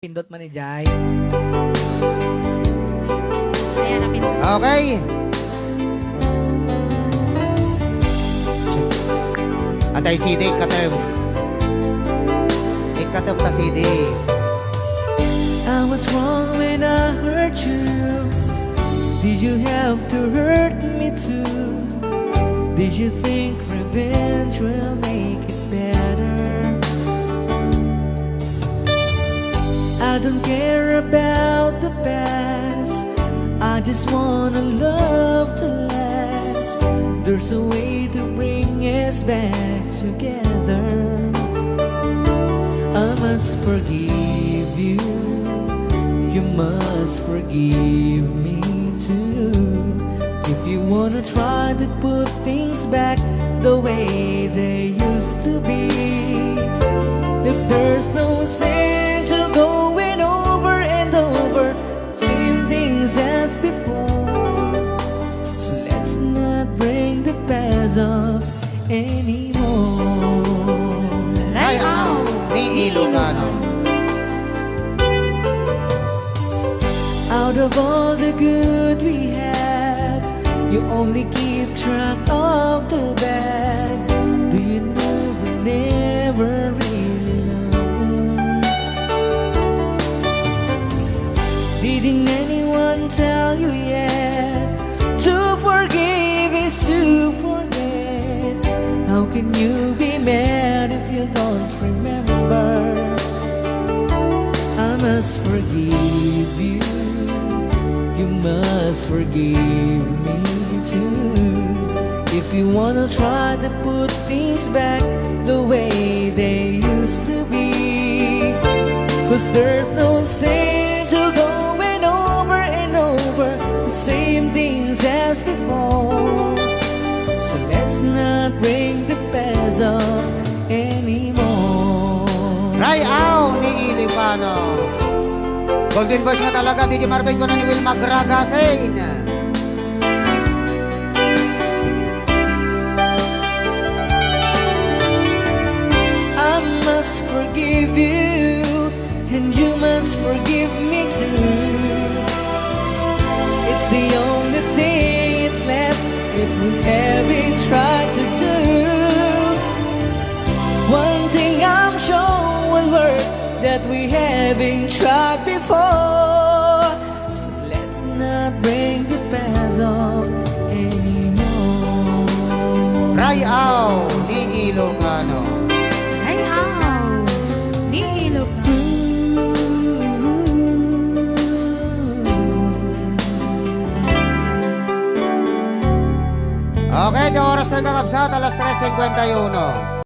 Pindot man ni Jai. Ayan, napindot. Okay. Atay CD, katem. Ikatem ta CD. I was wrong when I hurt you. Did you have to hurt me too? Did you think revenge will make it better? I don't care about the past. I just wanna love to last. There's a way to bring us back together. I must forgive you. You must forgive me too. If you wanna try to put things back the way they used to be. If there's no sin to going over and over, same things as before. So let's not bring the past up anymore. Ay, ni ILOCANO. Out of all the good we have, you only keep track of the bad. Do you never really know? Didn't anyone tell you yet? To forgive is to forget. How can you be mad if you don't remember? I must forgive you. You must forgive me too. If you wanna try to put things back the way they used to be. Cause there's no sin to going over and over the same things as before. So let's not bring the past up anymore. Rayaw ni ILOCANO. Golden Voice nga talaga, DJ Marvin ko na ni Will Magragasin. I must forgive you, and you must forgive me too. It's the only thing that's left if we haven't tried to do. One thing I'm sure will work, that we haven't tried before. So let's not bring the past up anymore. Rayaw ni ILOCANO. Ayan, ni ILOCANO. Okay, di oras na kakapsat, alas 3:51.